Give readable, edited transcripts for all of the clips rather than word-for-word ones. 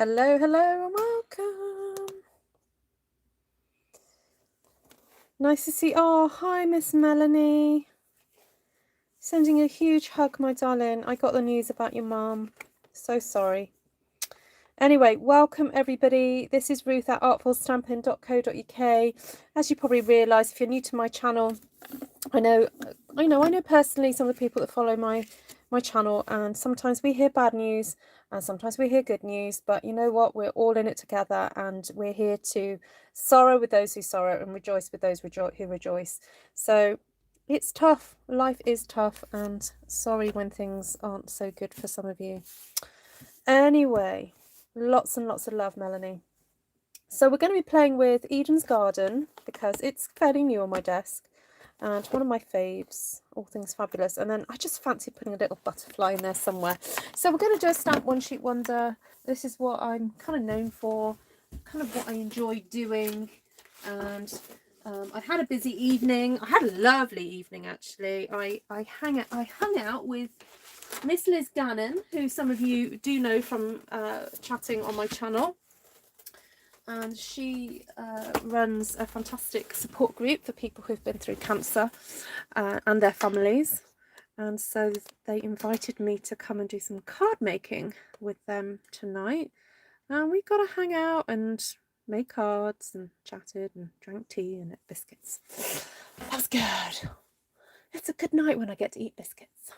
Hello, hello, and welcome. Nice to see. Oh, hi, Miss Melanie. Sending a huge hug, my darling. I got the news about your mum. So sorry. Anyway, welcome everybody. This is Ruth at artfulstampin.co.uk. As you probably realise, if you're new to my channel, I know personally some of the people that follow my channel, and sometimes we hear bad news and sometimes we hear good news, but you know what, we're all in it together, and we're here to sorrow with those who sorrow and rejoice with those who rejoice. So it's tough, life is tough, and sorry when things aren't so good for some of you. Anyway, lots and lots of love, Melanie. So we're going to be playing with Eden's Garden because it's fairly new on my desk and one of my faves, all things fabulous. And then I just fancy putting a little butterfly in there somewhere. So we're going to do a stamp one sheet wonder. This is what I'm kind of known for, kind of what I enjoy doing. And I've had a busy evening. I had a lovely evening, actually. I hung out with Miss Liz Gannon, who some of you do know from chatting on my channel. And she runs a fantastic support group for people who've been through cancer and their families. And so they invited me to come and do some card making with them tonight. And we got to hang out and made cards and chatted and drank tea and ate biscuits. That was good. It's a good night when I get to eat biscuits.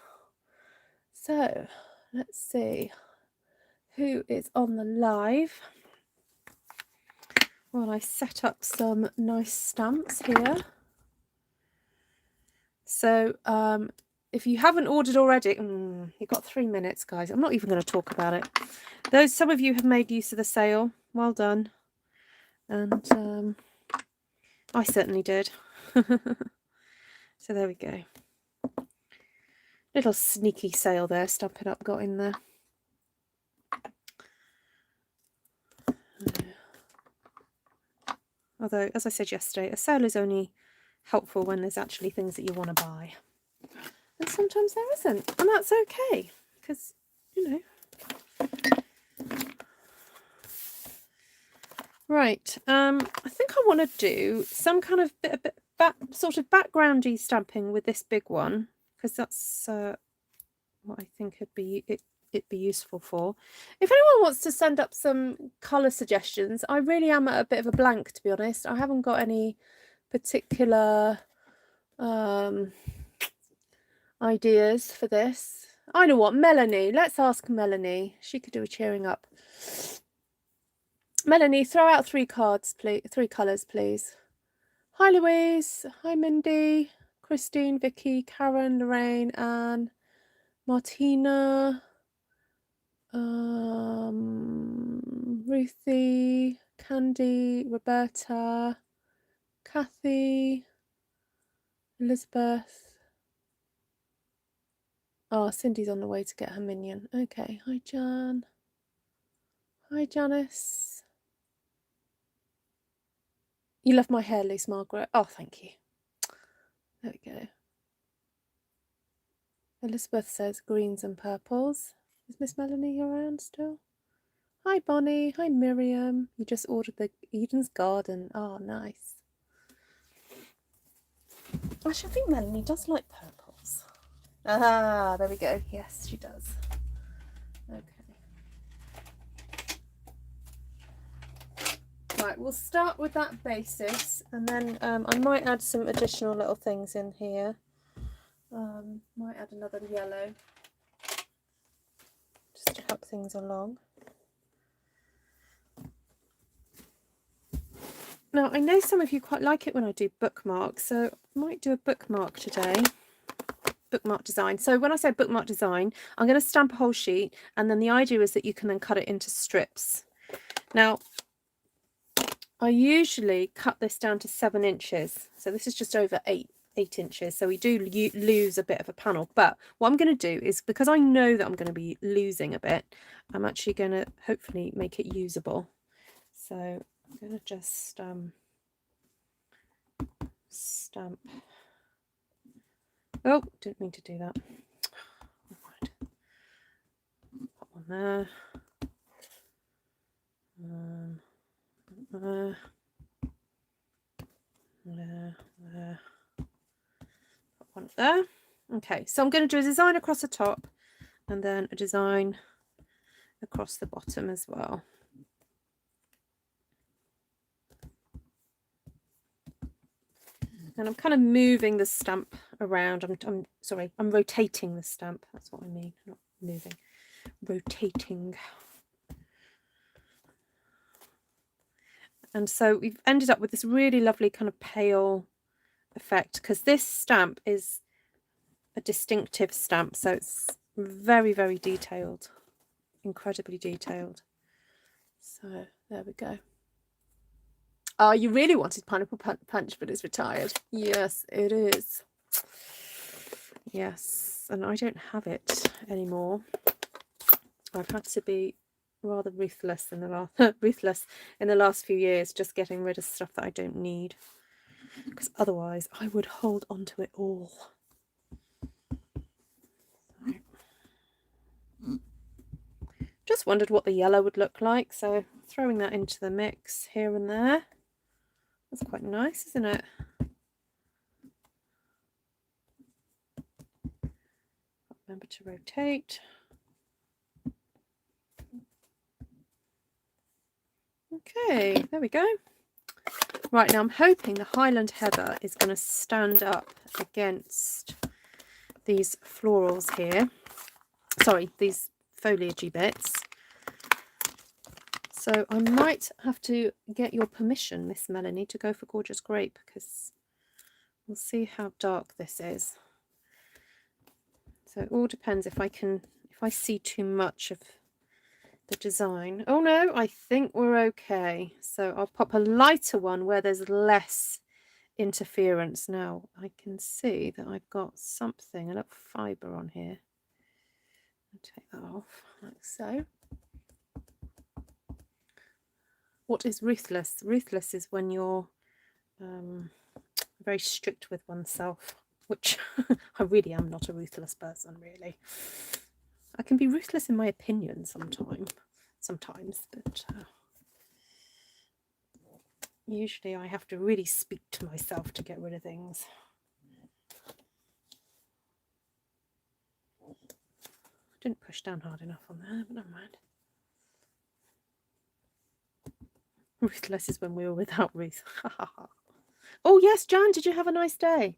So let's see who is on the live. Well, I set up some nice stamps here. So if you haven't ordered already, you've got 3 minutes, guys. I'm not even going to talk about it. Some of you have made use of the sale. Well done. And I certainly did. So there we go. Little sneaky sale there, Stampin' Up got in there. Although, as I said yesterday, a sale is only helpful when there's actually things that you want to buy. And sometimes there isn't. And that's okay. Because, you know. Right. I think I want to do some kind of sort of backgroundy stamping with this big one. Because that's what I think it'd be useful for. If anyone wants to send up some colour suggestions, I really am at a bit of a blank, to be honest. I haven't got any particular ideas for this. I know what, Melanie. Let's ask Melanie. She could do a cheering up. Melanie, throw out 3 cards, please. 3 colours, please. Hi, Louise. Hi, Mindy. Christine, Vicky, Karen, Lorraine, Anne, Martina, Ruthie, Candy, Roberta, Kathy, Elizabeth. Oh, Cindy's on the way to get her minion. Okay. Hi, Jan. Hi, Janice. You love my hair, Lise Margaret. Oh, thank you. There we go. Elizabeth says greens and purples. Is Miss Melanie around still? Hi, Bonnie. Hi, Miriam. You just ordered the Eden's Garden. Oh, nice. Actually, I think Melanie does like purples. Ah, there we go. Yes, she does. Okay. Right, we'll start with that basis, and then I might add some additional little things in here. Might add another yellow just to help things along. Now, I know some of you quite like it when I do bookmarks, so I might do a bookmark today. Bookmark design. So when I say bookmark design, I'm going to stamp a whole sheet, and then the idea is that you can then cut it into strips. Now, I usually cut this down to 7 inches. So this is just over 8 inches. So we do lose a bit of a panel. But what I'm going to do is, because I know that I'm going to be losing a bit, I'm actually going to hopefully make it usable. So I'm going to just stamp. Oh, didn't mean to do that. Right. Put one there. One there. Okay, so I'm going to do a design across the top and then a design across the bottom as well. And I'm kind of moving the stamp around. I'm sorry, I'm rotating the stamp. That's what I mean, not moving. Rotating. And so we've ended up with this really lovely kind of pale effect, because this stamp is a distinctive stamp, so it's very, very detailed, incredibly detailed. So there we go. Oh, you really wanted Pineapple Punch, but it's retired. Yes, it is. Yes, and I don't have it anymore. I've had to be rather ruthless in the last few years, just getting rid of stuff that I don't need, because otherwise I would hold on to it all. Just wondered what the yellow would look like, so throwing that into the mix here and there. That's quite nice, isn't it? Remember to rotate. Okay, there we go. Right, now I'm hoping the Highland Heather is going to stand up against these florals here. Sorry, these foliagey bits. So I might have to get your permission, Miss Melanie, to go for Gorgeous Grape, because we'll see how dark this is. So it all depends if I see too much of the design. Oh no, I think we're okay. So I'll pop a lighter one where there's less interference. Now I can see that I've got something, a little fibre on here. I'll take that off like so. What is ruthless? Ruthless is when you're very strict with oneself, which I really am not a ruthless person, really. I can be ruthless in my opinion sometimes, but usually I have to really speak to myself to get rid of things. Didn't push down hard enough on there, but never mind. Ruthless is when we were without Ruth. Oh yes, Jan, did you have a nice day?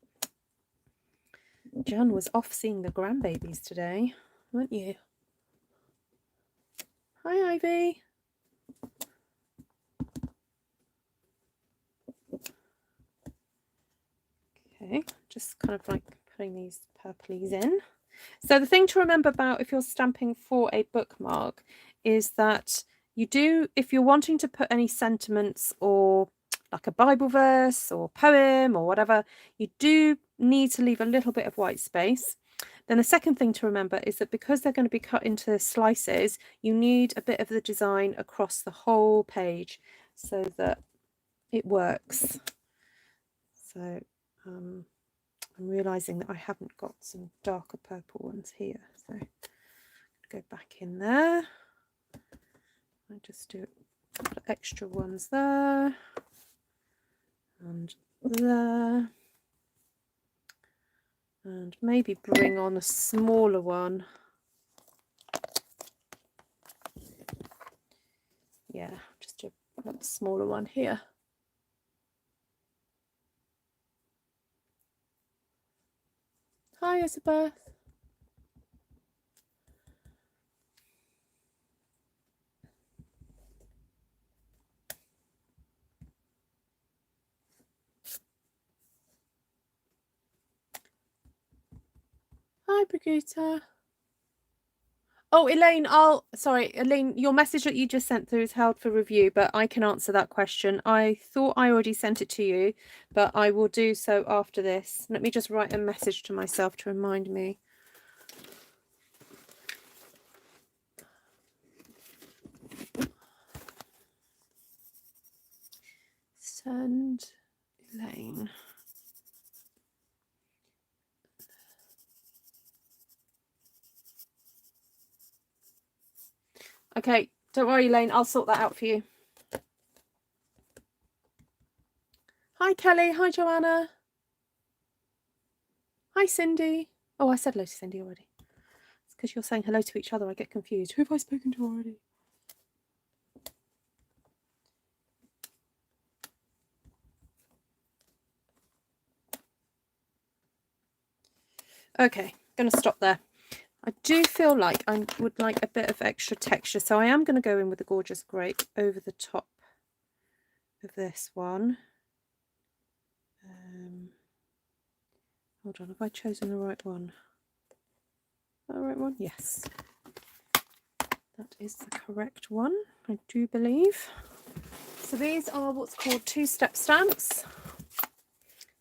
Jan was off seeing the grandbabies today, weren't you? Hi, Ivy. Okay, just kind of like putting these purplies in. So the thing to remember about if you're stamping for a bookmark is that you do, if you're wanting to put any sentiments or like a Bible verse or poem or whatever, you do need to leave a little bit of white space. Then the second thing to remember is that because they're going to be cut into slices, you need a bit of the design across the whole page so that it works. So I'm realizing that I haven't got some darker purple ones here, so go back in there. I just do extra ones there and there, and maybe bring on a smaller one. Yeah, just do a smaller one here. Hi, Isabeth. Hi, Brigitte. Oh, Elaine, sorry, Elaine, your message that you just sent through is held for review, but I can answer that question. I thought I already sent it to you, but I will do so after this. Let me just write a message to myself to remind me. Send Elaine. Okay, don't worry, Elaine, I'll sort that out for you. Hi, Kelly. Hi, Joanna. Hi, Cindy. Oh, I said hello to Cindy already. It's because you're saying hello to each other. I get confused. Who have I spoken to already? Okay, going to stop there. I do feel like I would like a bit of extra texture, so I am going to go in with the gorgeous grape over the top of this one. Hold on, have I chosen the right one? Is that the right one? Yes. That is the correct one, I do believe. So these are what's called two-step stamps.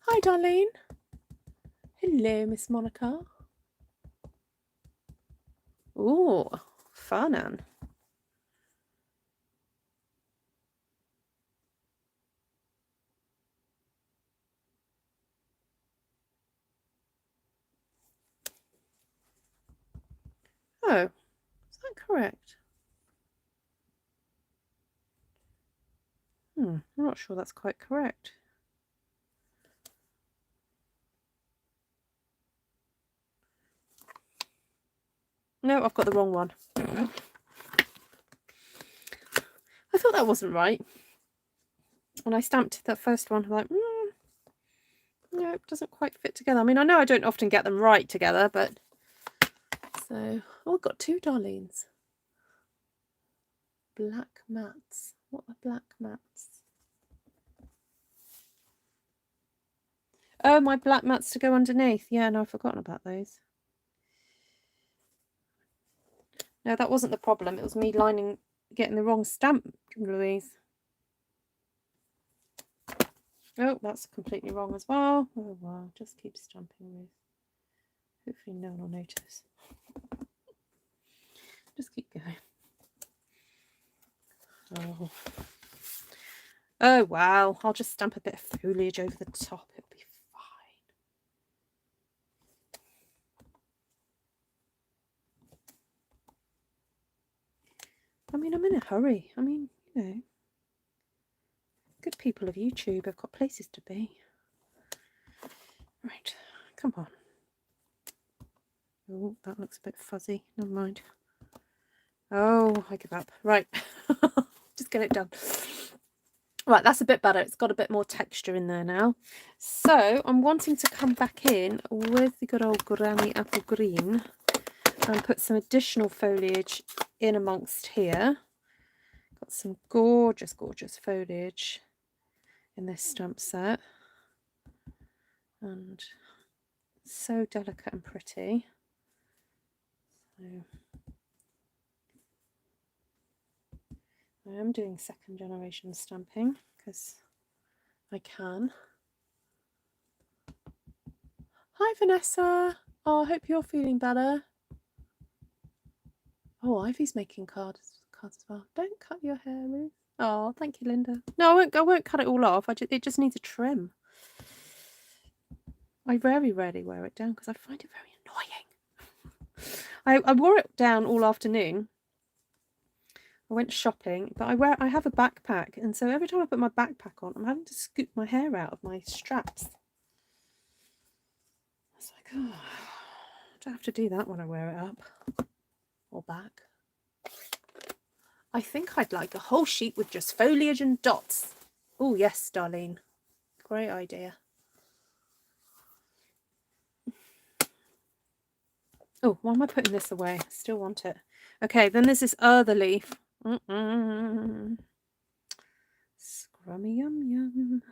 Hi, Darlene. Hello, Miss Monica. Oh, fun, Anne. Oh, is that correct? I'm not sure that's quite correct. No, I've got the wrong one. I thought that wasn't right. When I stamped that first one, I'm like, no, it doesn't quite fit together. I mean, I know I don't often get them right together, but... So, oh, I've got two Darlenes. Black mats. What are black mats? Oh, my black mats to go underneath. Yeah, no, I've forgotten about those. No, that wasn't the problem. It was me getting the wrong stamp, Louise. Oh, that's completely wrong as well. Oh, well, just keep stamping, Ruth. Hopefully no one will notice. Just keep going. Oh. Oh, wow. I'll just stamp a bit of foliage over the top. It'll be fine. I mean, I'm in a hurry. I mean, you know, good people of YouTube have got places to be. Right, come on. Oh, that looks a bit fuzzy. Never mind. Oh, I give up. Right. Just get it done. Right, that's a bit better. It's got a bit more texture in there now. So I'm wanting to come back in with the good old Granny Apple Green and put some additional foliage in amongst here. Got some gorgeous, gorgeous foliage in this stamp set. And so delicate and pretty. So I am doing second generation stamping because I can. Hi, Vanessa. Oh, I hope you're feeling better. Oh, Ivy's making cards as well. Don't cut your hair, Ruth. Oh, thank you, Linda. No, I won't cut it all off. It just needs a trim. I very rarely wear it down because I find it very annoying. I wore it down all afternoon. I went shopping, but I have a backpack, and so every time I put my backpack on, I'm having to scoop my hair out of my straps. It's like, oh, I don't have to do that when I wear it up or back. I think I'd like a whole sheet with just foliage and dots. Oh, yes, Darlene. Great idea. Oh, why am I putting this away? I still want it. Okay, then there's this other leaf. Scrummy yum yum.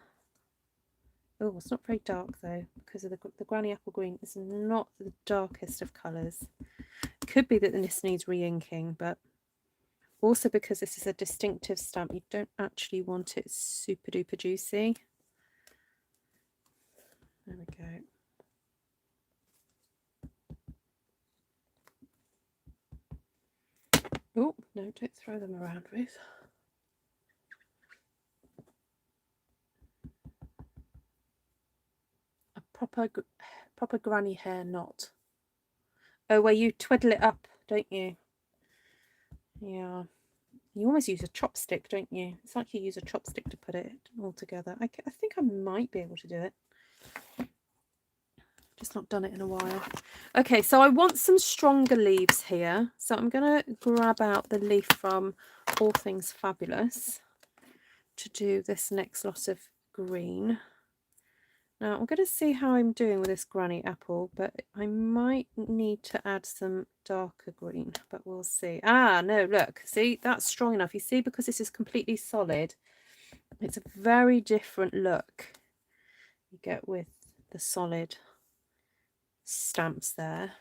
Oh, it's not very dark though, because of the Granny Apple Green is not the darkest of colours. It could be that this needs re-inking, but also because this is a distinctive stamp, you don't actually want it super duper juicy. There we go. Oh, no, don't throw them around, Ruth. A proper granny hair knot. Oh, where you twiddle it up, don't you? Yeah. You almost use a chopstick, don't you? It's like you use a chopstick to put it all together. I think I might be able to do it. Just not done it in a while. Okay, so I want some stronger leaves here. So I'm going to grab out the leaf from All Things Fabulous to do this next lot of green. Now I'm going to see how I'm doing with this granny apple, but I might need to add some darker green, but we'll see. Ah, no, look, see, that's strong enough. You see, because this is completely solid, it's a very different look you get with the solid stamps there.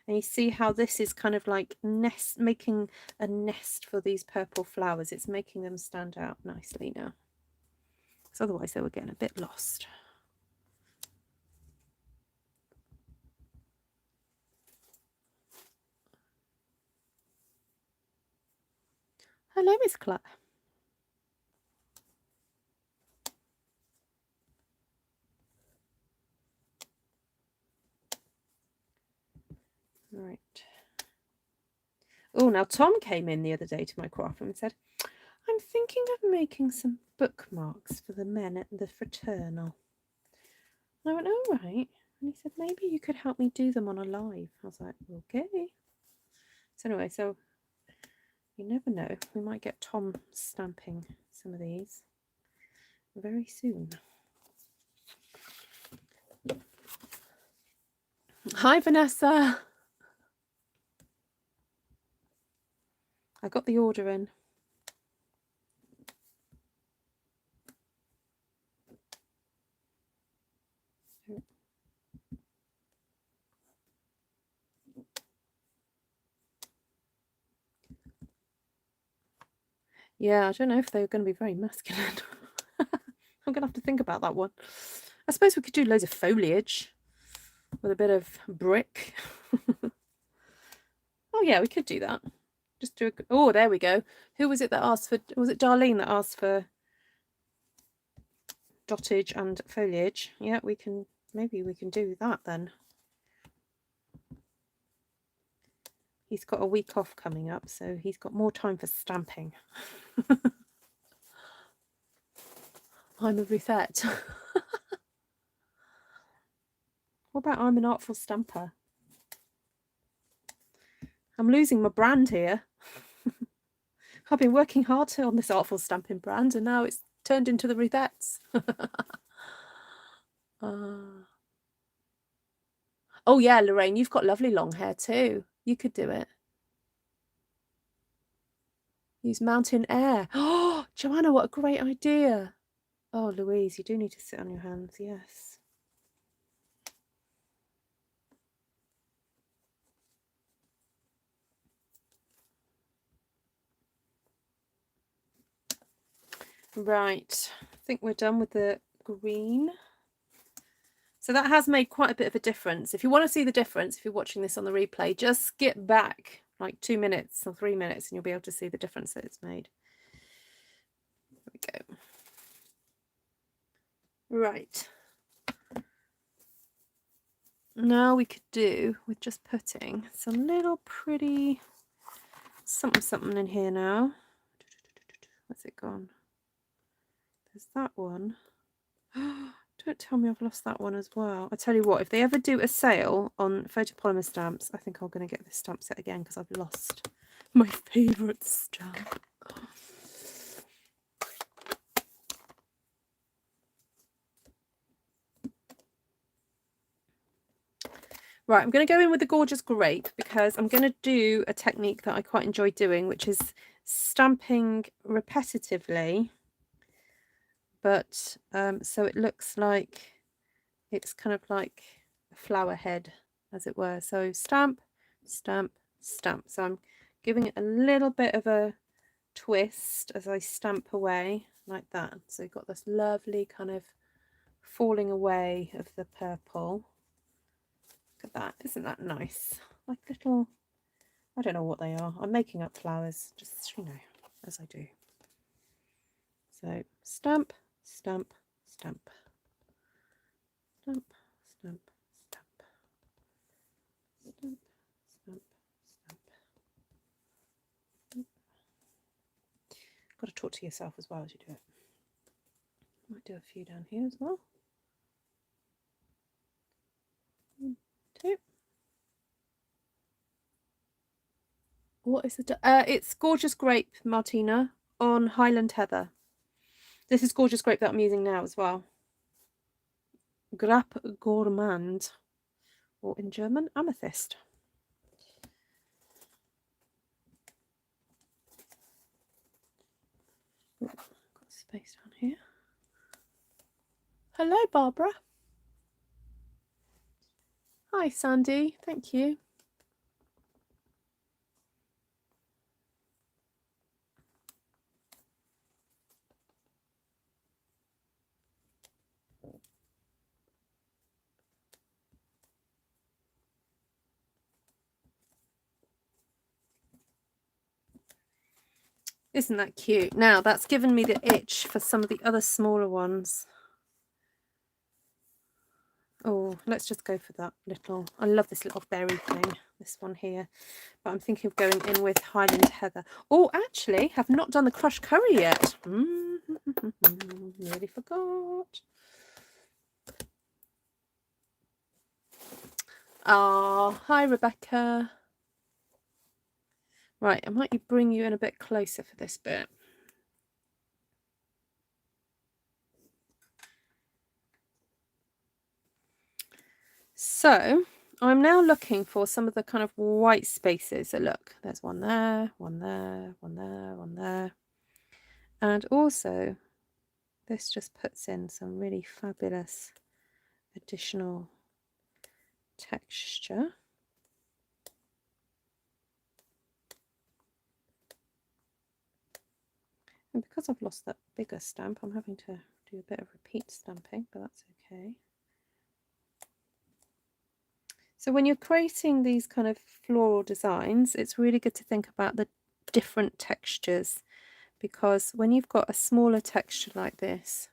And you see how this is kind of like making a nest for these purple flowers. It's making them stand out nicely now. So otherwise they were getting a bit lost. Hello, Miss Claire. Right. Oh, now Tom came in the other day to my craft room and said, I'm thinking of making some bookmarks for the men at the fraternal. And I went, oh, right. And he said, maybe you could help me do them on a live. I was like, okay. So anyway, so you never know. We might get Tom stamping some of these very soon. Hi, Vanessa. I got the order in. Yeah, I don't know if they're going to be very masculine. I'm going to have to think about that one. I suppose we could do loads of foliage with a bit of brick. Oh, yeah, we could do that. Just do a... Oh, there we go. Who was it that asked for... Was it Darlene that asked for dottage and foliage? Yeah, we can... Maybe we can do that then. He's got a week off coming up, so he's got more time for stamping. I'm a Ruthette. What about I'm an artful stamper? I'm losing my brand here. I've been working hard on this artful stamping brand, and now it's turned into the Ruthettes. Oh yeah, Lorraine, you've got lovely long hair too. You could do it. Use mountain air. Oh, Joanna, what a great idea. Oh, Louise, you do need to sit on your hands, yes. Right, I think we're done with the green. So that has made quite a bit of a difference. If you want to see the difference, if you're watching this on the replay, just skip back like 2 minutes or 3 minutes and you'll be able to see the difference that it's made. There we go. Right. Now we could do with just putting some little pretty something in here now. Where's it gone? There's that one. Don't tell me I've lost that one as well. I tell you what, if they ever do a sale on photopolymer stamps, I think I'm going to get this stamp set again because I've lost my favourite stamp. Right, I'm going to go in with the gorgeous Grape because I'm going to do a technique that I quite enjoy doing, which is stamping repetitively, but so it looks like it's kind of like a flower head, as it were. So stamp, stamp, stamp. So I'm giving it a little bit of a twist as I stamp away like that. So you've got this lovely kind of falling away of the purple. Look at that. Isn't that nice? Like little, I don't know what they are. I'm making up flowers, just, you know, as I do. So stamp, stamp, stamp, stamp, stamp, stamp, stamp, stamp, stamp, stamp. got to talk to yourself as well as you do it. Might do a few down here as well. 1, 2. What is the? It's Gorgeous Grape, Martina, on Highland Heather. This is Gorgeous Grape that I'm using now as well. Grape Gourmand, or in German, Amethyst. Ooh, got space down here. Hello, Barbara. Hi, Sandy. Thank you. Isn't that cute? Now, that's given me the itch for some of the other smaller ones. Oh, let's just go for that little... I love this little berry thing, this one here. But I'm thinking of going in with Highland Heather. Oh, actually, have not done the crushed curry yet. Nearly forgot. Ah, hi, Rebecca. Right, I might bring you in a bit closer for this bit. So I'm now looking for some of the kind of white spaces. So look, there's one there, one there, one there, one there. And also this just puts in some really fabulous additional texture. And because I've lost that bigger stamp, I'm having to do a bit of repeat stamping, but that's okay. So when you're creating these kind of floral designs, it's really good to think about the different textures, because when you've got a smaller texture like this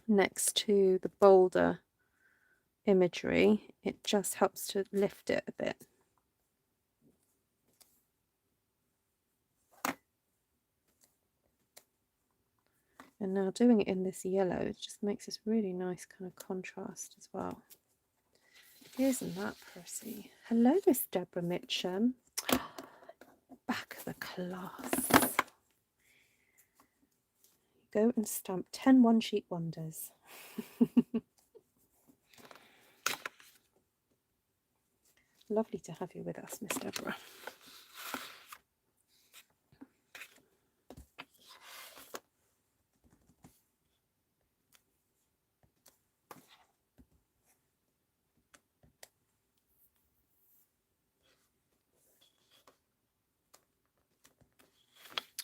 next to the bolder imagery, it just helps to lift it a bit. And now doing it in this yellow, it just makes this really nice kind of contrast as well. Isn't that pretty? Hello, Miss Deborah Mitchum. Back of the class. Go and stamp 10 one-sheet wonders. Lovely to have you with us, Miss Deborah.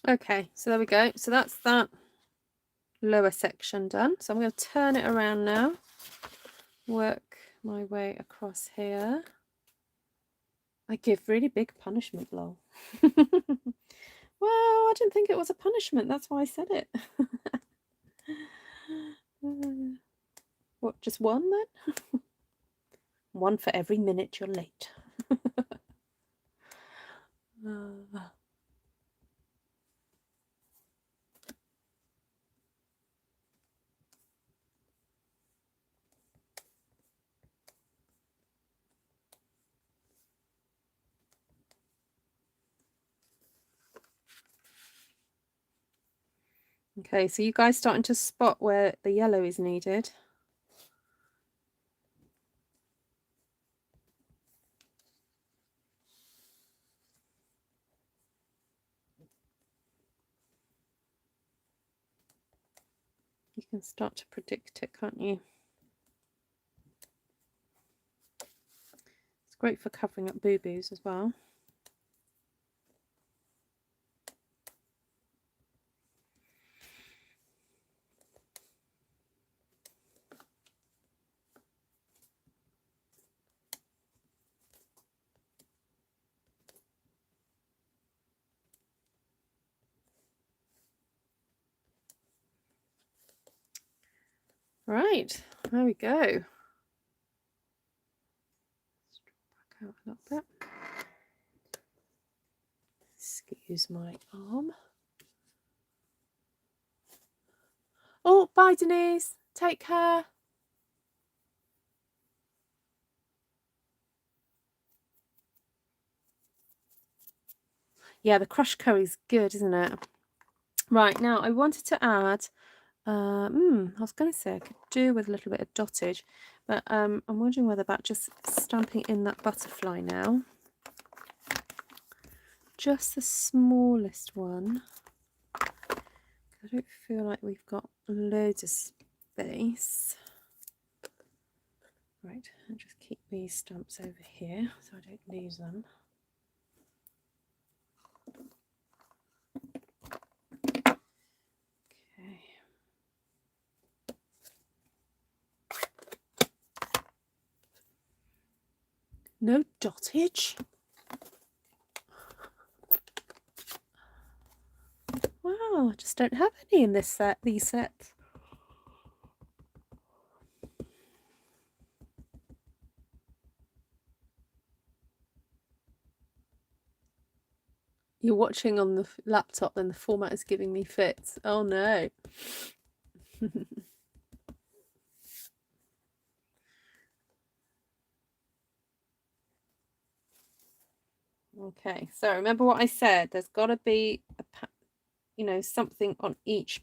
Okay, so there we go. So that's that lower section done. So I'm going to turn it around now, work my way across here. I give really big punishment, lol. Well, I didn't think it was a punishment. That's why I said it. What, just one then? One for every minute you're late. Okay, so you guys starting to spot where the yellow is needed. You can start to predict it, can't you? It's great for covering up boo-boos as well. Right, there we go. Let's draw back out a little bit. Excuse my arm. Oh, bye, Denise. Take care. Yeah, the crushed curry's good, isn't it? Right, now I wanted to add, I was going to say I could do with a little bit of dottage, but I'm wondering whether about just stamping in that butterfly now. Just the smallest one. I don't feel like we've got loads of space. Right, I'll just keep these stamps over here so I don't lose them. Okay. No dottage? Wow, I just don't have any in this set, these sets. You're watching on the laptop, then the format is giving me fits. Oh no. Okay, so remember what I said. There's got to be something on each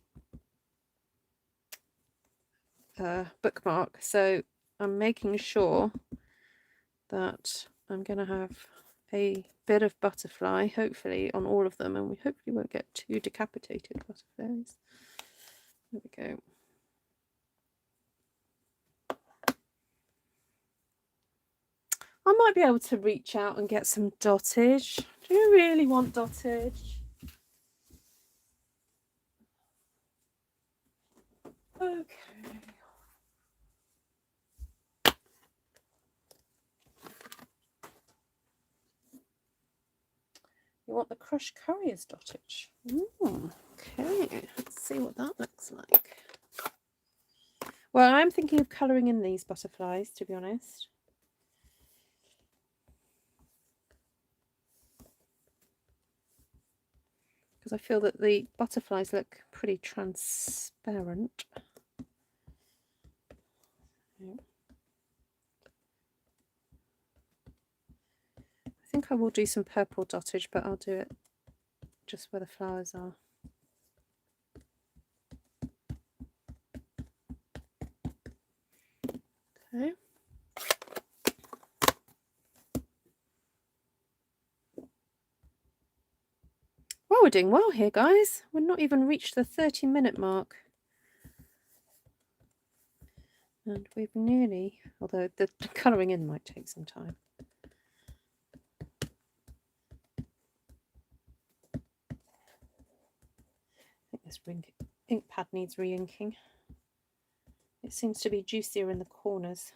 bookmark. So I'm making sure that I'm going to have a bit of butterfly, hopefully, on all of them, and we hopefully won't get too decapitated butterflies. There we go. I might be able to reach out and get some dottage. Do you really want dottage? Okay. You want the crushed curry as dottage? Ooh, okay, let's see what that looks like. Well, I'm thinking of colouring in these butterflies, to be honest. Because I feel that the butterflies look pretty transparent. I think I will do some purple dottage, but I'll do it just where the flowers are. Okay. Well, we're doing well here, guys. We're not even reached the 30-minute mark. And we've nearly, although the colouring in might take some time. I think this ink pad needs re-inking. It seems to be juicier in the corners.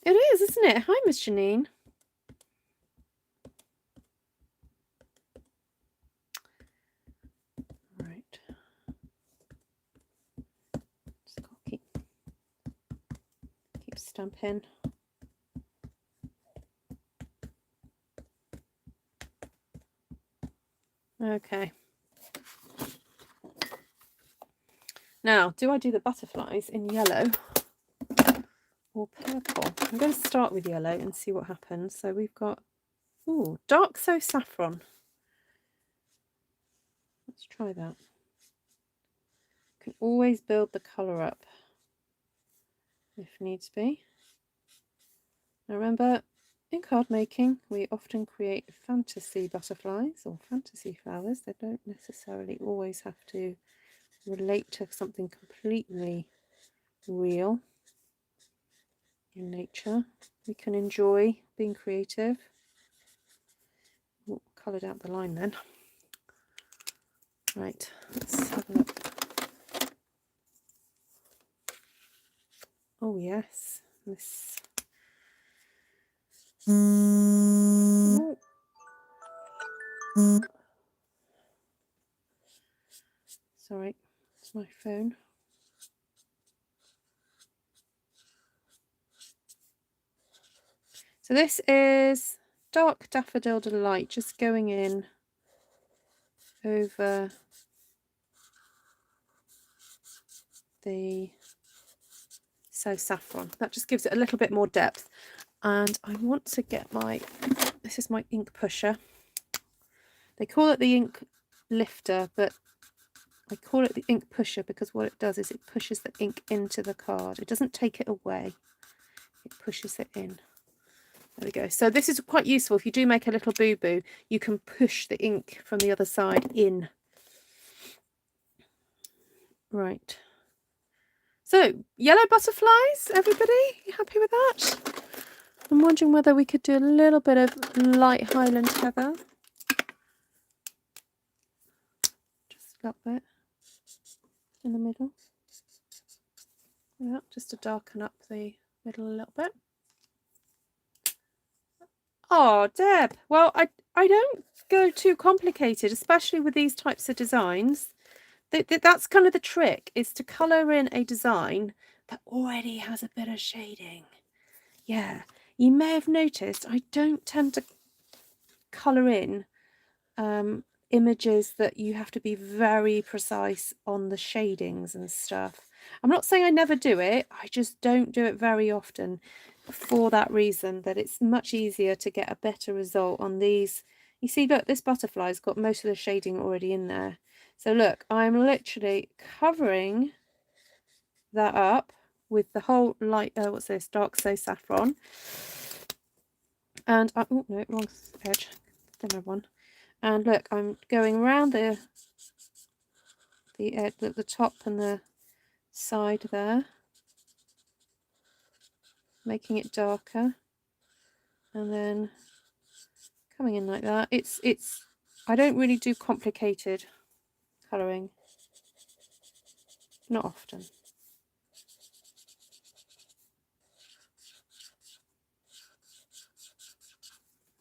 It is, isn't it? Hi, Miss Janine. Right. Just got to keep stamping. Okay. Now, do I do the butterflies in yellow or purple? I'm going to start with yellow and see what happens. So we've got, ooh, dark so saffron. Let's try that. Can always build the colour up if needs be. Now remember, in card making, we often create fantasy butterflies or fantasy flowers. They don't necessarily always have to relate to something completely real in nature. We can enjoy being creative. Ooh, coloured out the line then. Right, let's have a look. Oh yes, this. Ooh. Sorry, it's my phone. So this is dark Daffodil Delight just going in over the Saffron. That just gives it a little bit more depth. And I want to get this is my ink pusher. They call it the ink lifter, but I call it the ink pusher because what it does is it pushes the ink into the card. It doesn't take it away. It pushes it in. There we go. So this is quite useful. If you do make a little boo-boo, you can push the ink from the other side in. Right. So, yellow butterflies, everybody? You happy with that? I'm wondering whether we could do a little bit of light Highland heather. Just a little bit in the middle. Yeah, just to darken up the middle a little bit. Oh, Deb. Well, I don't go too complicated, especially with these types of designs. That's kind of the trick, is to colour in a design that already has a bit of shading. Yeah, you may have noticed I don't tend to colour in images that you have to be very precise on the shadings and stuff. I'm not saying I never do it, I just don't do it very often for that reason, that it's much easier to get a better result on these. You see, look, this butterfly's got most of the shading already in there. So look, I'm literally covering that up with the whole light, what's this, dark Saffron. And, oh no, wrong edge, another one. And look, I'm going around the edge, the top and the side there, making it darker, and then coming in like that. I don't really do complicated colouring, not often.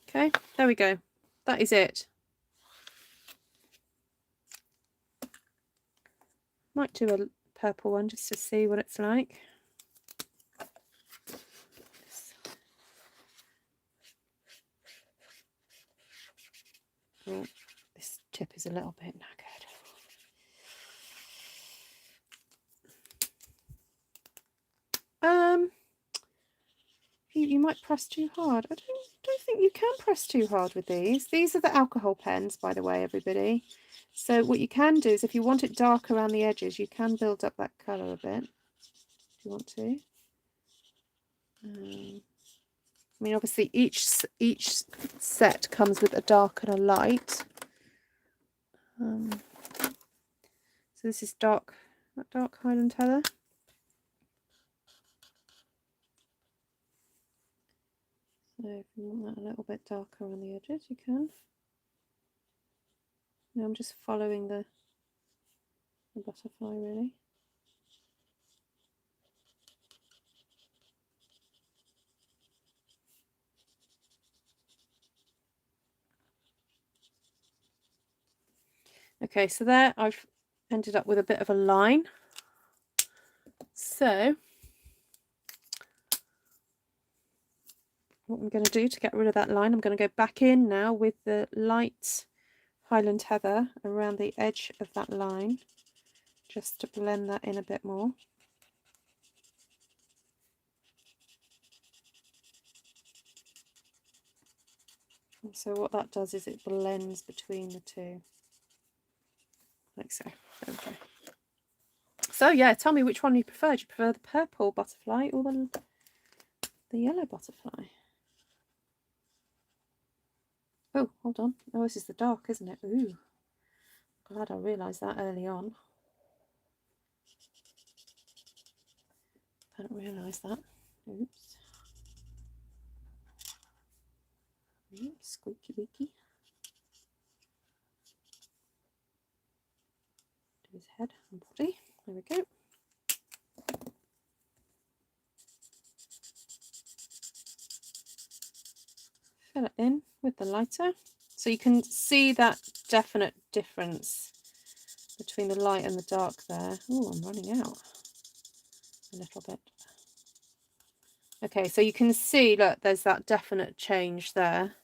Okay, there we go. That is it. Might do a purple one just to see what it's like. Oh, this tip is a little bit knackered. You might press too hard. I don't think you can press too hard with these. These are the alcohol pens, by the way, everybody. So what you can do is, if you want it dark around the edges, you can build up that colour a bit if you want to. I mean, obviously each set comes with a dark and a light. So this is dark Highland heather. So if you want that a little bit darker on the edges, you can. Now I'm just following the butterfly, really. Okay, so there I've ended up with a bit of a line. So what I'm going to do to get rid of that line, I'm going to go back in now with the light Highland heather around the edge of that line, just to blend that in a bit more. And so what that does is it blends between the two, like so. There we go. So yeah, tell me which one you prefer. Do you prefer the purple butterfly or the yellow butterfly? Oh, hold on. Oh, this is the dark, isn't it? Ooh, glad I realised that early on. I didn't realise that. Oops. Squeaky weaky. Do his head and body. There we go. Fill it in with the lighter. So you can see that definite difference between the light and the dark there. Oh, I'm running out a little bit. Okay, so you can see, look, there's that definite change there.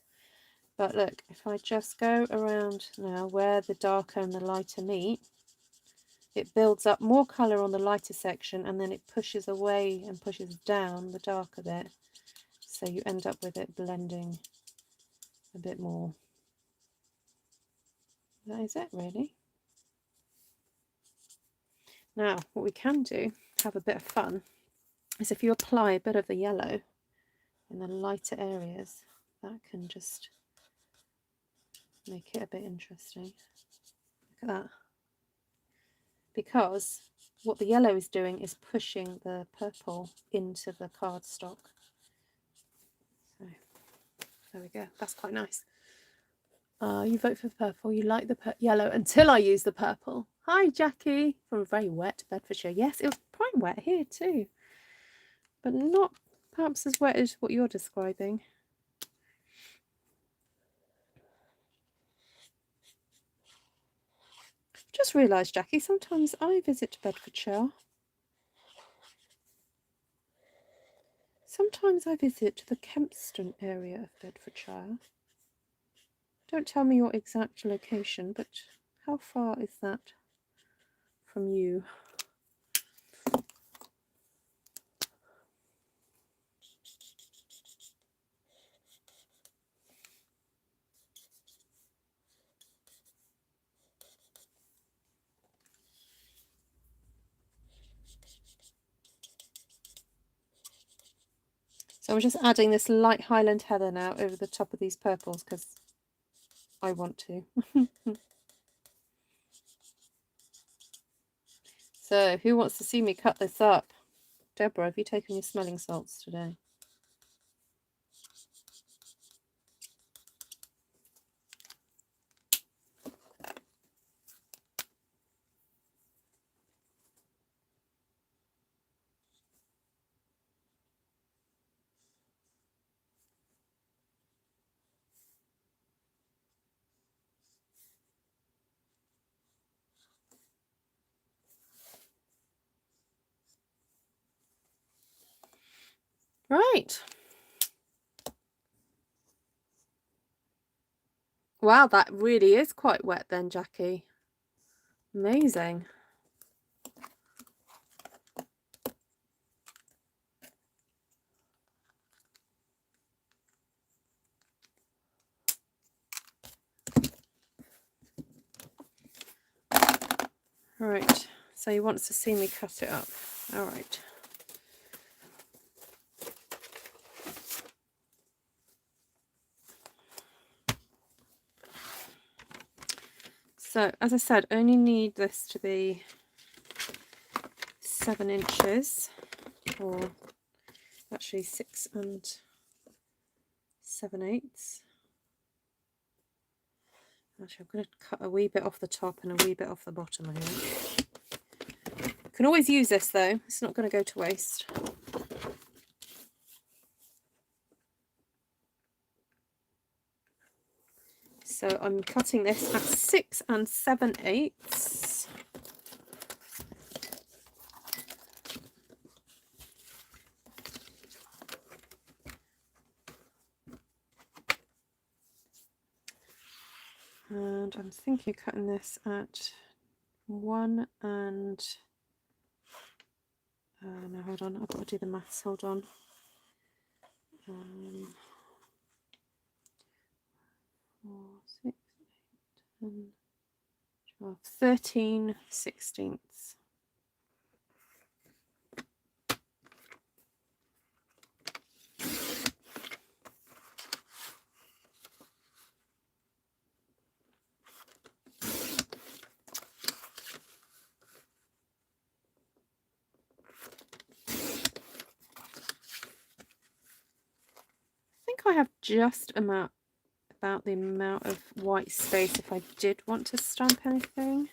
But look, if I just go around now where the darker and the lighter meet, it builds up more colour on the lighter section, and then it pushes away and pushes down the darker bit. So you end up with it blending a bit more. That is it, really. Now, what we can do, have a bit of fun, is if you apply a bit of the yellow in the lighter areas, that can just make it a bit interesting. Look at that. Because what the yellow is doing is pushing the purple into the cardstock. So there we go. That's quite nice. You vote for purple. You like the yellow until I use the purple. Hi, Jackie, from very wet Bedfordshire. Yes, it was quite wet here too, but not perhaps as wet as what you're describing. Just realised, Jackie, sometimes I visit Bedfordshire. Sometimes I visit the Kempston area of Bedfordshire. Don't tell me your exact location, but how far is that from you? So I'm just adding this light Highland heather now over the top of these purples because I want to. So who wants to see me cut this up? Deborah, have you taken your smelling salts today? Right. Wow, that really is quite wet then, Jackie. Amazing. Right, so he wants to see me cut it up. All right. So, as I said, only need this to be 7 inches, or actually 6 7/8. Actually, I'm going to cut a wee bit off the top and a wee bit off the bottom here. You can always use this though, it's not going to go to waste. So I'm cutting this at 6 7/8. And I'm thinking of cutting this at 1 and... no, hold on, I've got to do the maths, hold on. 4, 6, 8, 10, 12, 13/16. I think I have just about the amount of white space if I did want to stamp anything.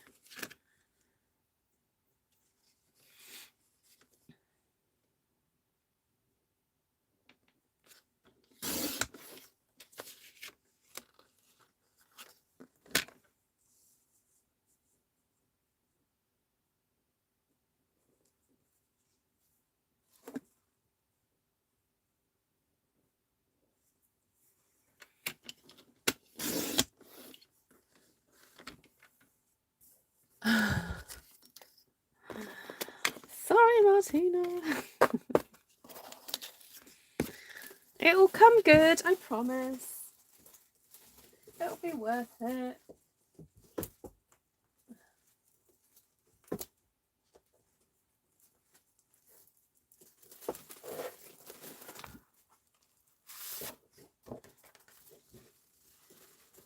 Martina. It will come good, I promise. It'll be worth it.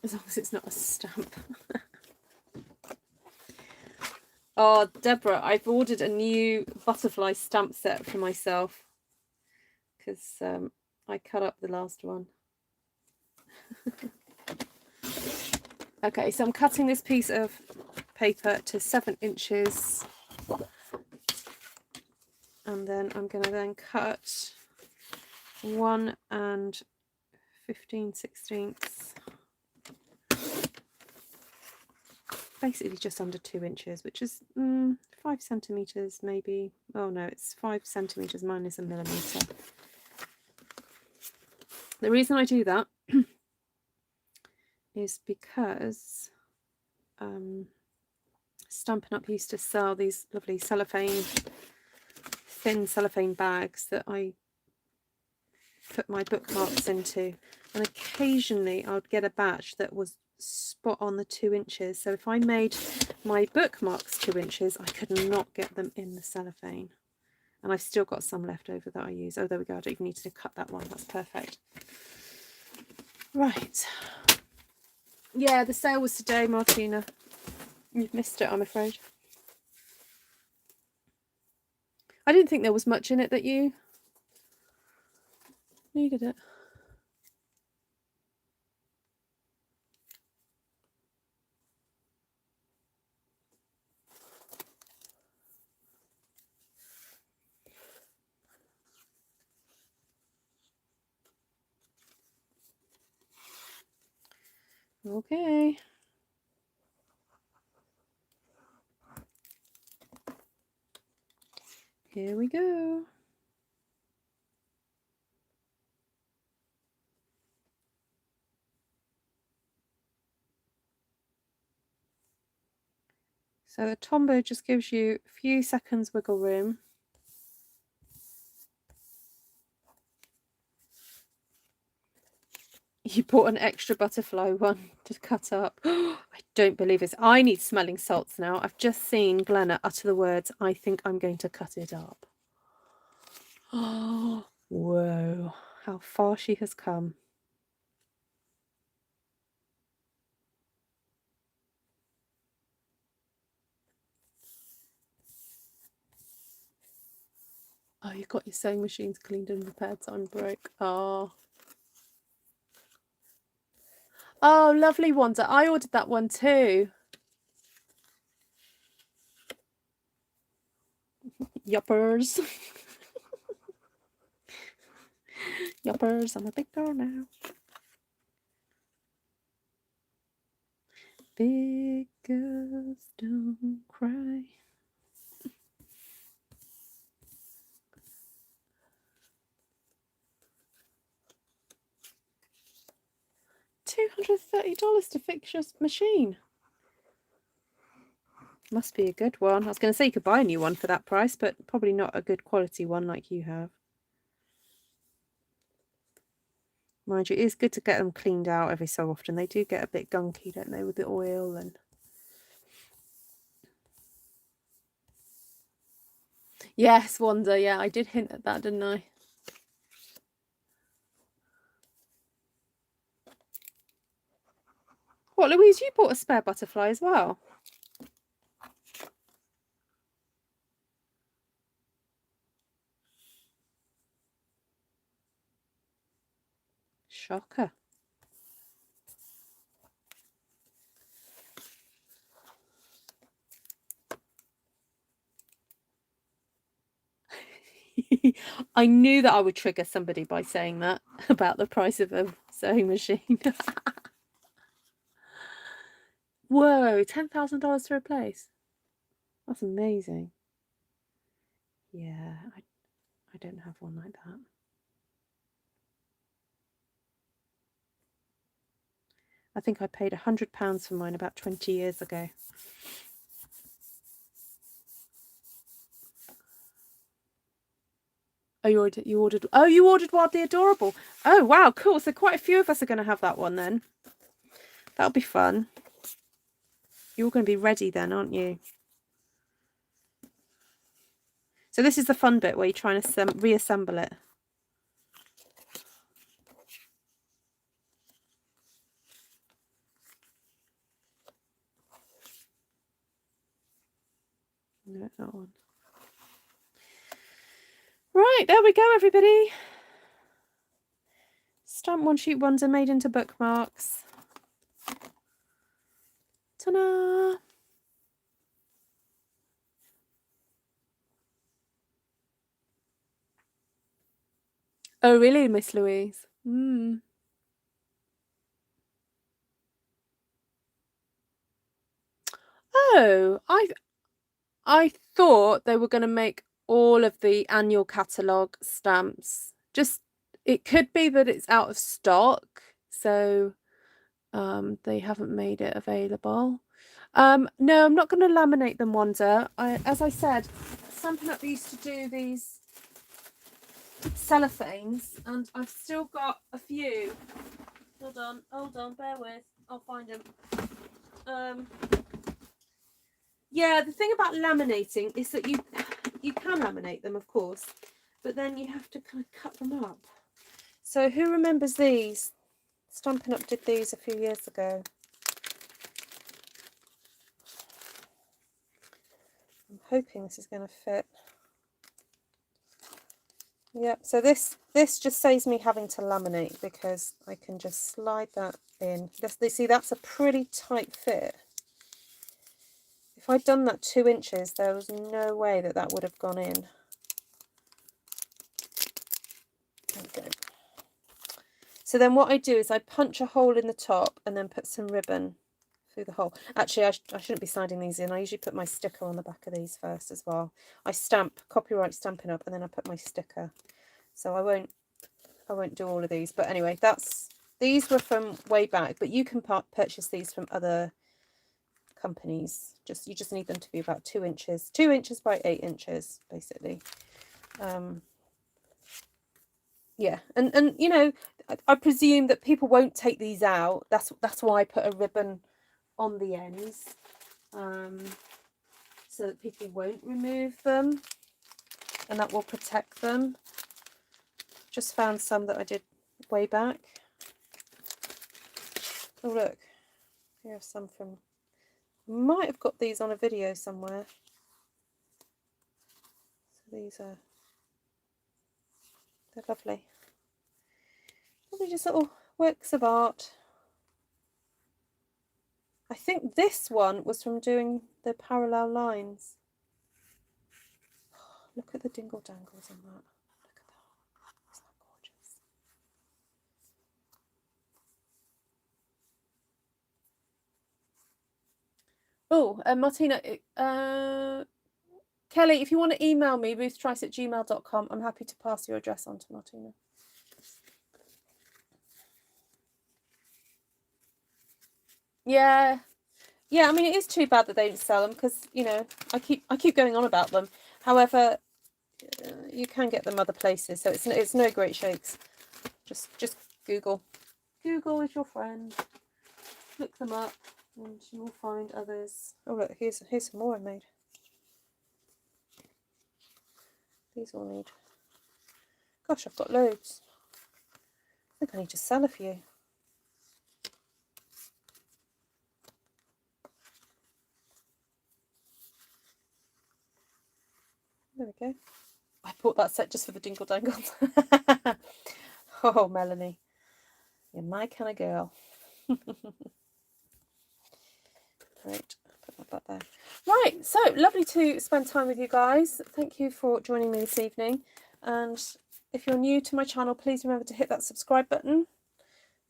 As long as it's not a stamp. Oh, Deborah, I've ordered a new butterfly stamp set for myself because I cut up the last one. Okay, so I'm cutting this piece of paper to 7 inches. And then I'm going to then cut 1 15/16. Basically just under 2 inches, which is 5 centimeters maybe. Oh no, it's 5 centimeters minus a millimeter. The reason I do that is because Stampin' Up used to sell these lovely thin cellophane bags that I put my bookmarks into, and occasionally I would get a batch that was spot on the 2 inches. So if I made my bookmarks 2 inches, I could not get them in the cellophane. And I've still got some left over that I use. Oh, there we go. I don't even need to cut that one. That's perfect. Right. Yeah, the sale was today, Martina. You've missed it, I'm afraid. I didn't think there was much in it that you needed it. Okay. Here we go. So the Tombow just gives you a few seconds wiggle room. You bought an extra butterfly one to cut up. I don't believe this. I need smelling salts now. I've just seen Glenna utter the words, I think I'm going to cut it up. Oh, whoa. How far she has come. Oh, you got your sewing machines cleaned and repaired, so I'm broke. Oh. Oh, lovely, Wanda. I ordered that one too. Yuppers. Yuppers, I'm a big girl now. Big girls don't cry. $230 to fix your machine. Must be a good one. I was going to say you could buy a new one for that price, but probably not a good quality one like you have. Mind you, it is good to get them cleaned out every so often. They do get a bit gunky, don't they, with the oil and... Yes, Wanda, yeah, I did hint at that, didn't I? What, Louise, you bought a spare butterfly as well? Shocker. I knew that I would trigger somebody by saying that about the price of a sewing machine. Whoa, $10,000 to replace. That's amazing. Yeah, I don't have one like that. I think I paid £100 for mine about 20 years ago. Oh, you ordered. Oh, you ordered Wildly Adorable. Oh, wow, cool. So quite a few of us are going to have that one then. That'll be fun. You're going to be ready then, aren't you? So this is the fun bit where you're trying to reassemble it. No, that one. Right, there we go, everybody. Stamp one sheet ones are made into bookmarks. Ta-da! Oh, really, Miss Louise? Oh, I thought they were going to make all of the annual catalogue stamps. Just, it could be that it's out of stock, so they haven't made it available. No, I'm not going to laminate them, Wanda. As I said, Stampin' Up used to do these cellophanes, and I've still got a few. Hold on, bear with. I'll find them. Yeah, the thing about laminating is that you can laminate them, of course, but then you have to kind of cut them up. So who remembers these? Stampin' Up did these a few years ago. I'm hoping this is going to fit. Yeah, so this just saves me having to laminate because I can just slide that in. See, that's a pretty tight fit. If I'd done that 2 inches, there was no way that that would have gone in. There we go. So then what I do is I punch a hole in the top and then put some ribbon through the hole. Actually, I shouldn't be sliding these in. I usually put my sticker on the back of these first as well. I stamp, copyright Stampin' Up, and then I put my sticker. So I won't do all of these. But anyway, these were from way back, but you can purchase these from other companies. You just need them to be about 2 inches. 2 inches by 8 inches, basically. Yeah, and you know, I presume that people won't take these out. That's why I put a ribbon on the ends, so that people won't remove them, and that will protect them. Just found some that I did way back. Oh look, here are some from. Might have got these on a video somewhere. So these are. They're lovely. Probably just little works of art. I think this one was from doing the parallel lines. Oh, look at the dingle dangles on that. Look at that. Isn't that gorgeous? Oh, Martina, Kelly, if you want to email me, ruthtrice@gmail.com, I'm happy to pass your address on to Martina. Yeah, I mean, it is too bad that they didn't sell them because, you know, I keep going on about them. However, you can get them other places, so it's no great shakes. Just Google is your friend. Look them up, and you will find others. Oh look, here's some more I made. These all need. Gosh, I've got loads. I think I need to sell a few. There we go. I bought that set just for the dingle dangles. Oh, Melanie, you're my kind of girl. Right, put that back there. Right, so lovely to spend time with you guys. Thank you for joining me this evening. And if you're new to my channel, please remember to hit that subscribe button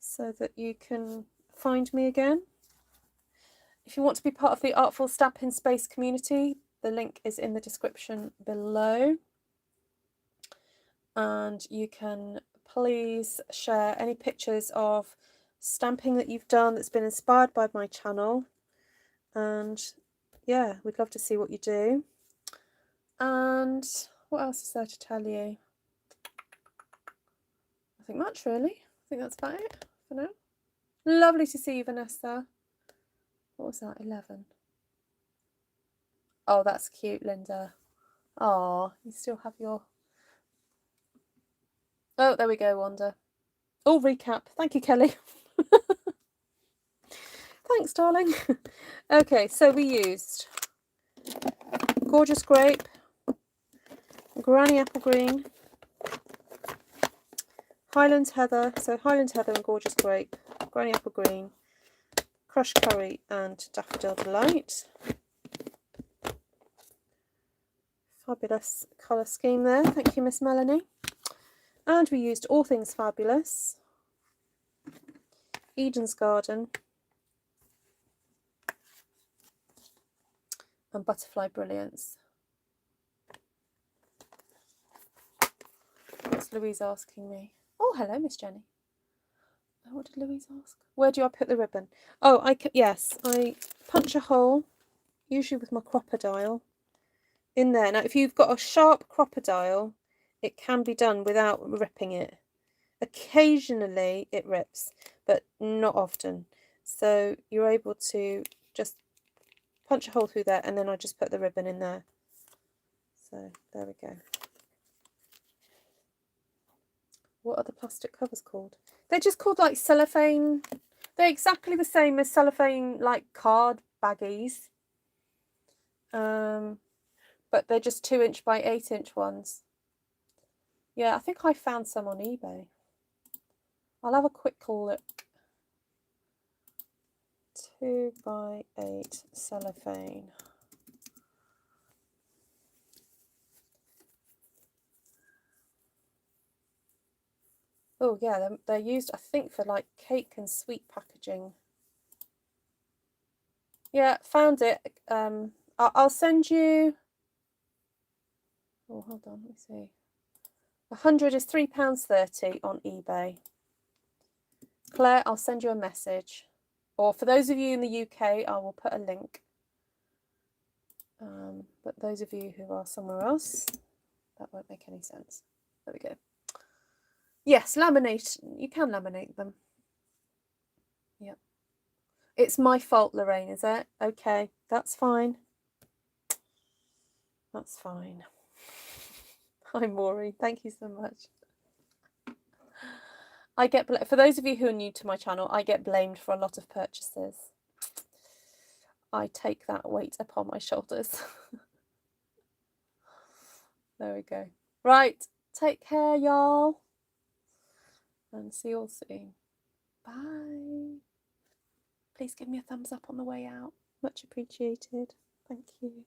so that you can find me again. If you want to be part of the Artful Stampin' Space community, the link is in the description below. And you can please share any pictures of stamping that you've done that's been inspired by my channel. And yeah, we'd love to see what you do. And what else is there to tell you? Nothing much really. I think that's about it for now. Lovely to see you, Vanessa. What was that? 11. Oh, that's cute, Linda. Oh, you still have your... Oh, there we go, Wanda. Oh, recap. Thank you, Kelly. Thanks, darling. Okay, so we used Gorgeous Grape, Granny Apple Green, Highland Heather, so Highland Heather and Gorgeous Grape, Granny Apple Green, Crushed Curry and Daffodil Delight. Fabulous colour scheme there. Thank you, Miss Melanie. And we used All Things Fabulous, Eden's Garden, and Butterfly Brilliance. What's Louise asking me? Oh, hello, Miss Jenny. What did Louise ask? Where do I put the ribbon? Oh, yes, I punch a hole, usually with my crocodile, in there. Now, if you've got a sharp crocodile, it can be done without ripping it. Occasionally it rips, but not often. So you're able to just punch a hole through there, and then I just put the ribbon in there. So there we go. What are the plastic covers called? They're just called like cellophane. They're exactly the same as cellophane like card baggies. But they're just 2" by 8" ones. Yeah, I think I found some on eBay. I'll have a quick look. 2 by 8 cellophane. Oh yeah, they're used, I think, for like cake and sweet packaging. Yeah, found it. I'll send you... Oh, hold on, let me see. 100 is £3.30 on eBay. Claire, I'll send you a message. Or for those of you in the UK, I will put a link. But those of you who are somewhere else, that won't make any sense. There we go. Yes, laminate. You can laminate them. Yep. It's my fault, Lorraine, is it? Okay, that's fine. That's fine. Hi, Maureen. Thank you so much. For those of you who are new to my channel, I get blamed for a lot of purchases. I take that weight upon my shoulders. There we go. Right, take care, y'all. And see you all soon. Bye. Please give me a thumbs up on the way out. Much appreciated. Thank you.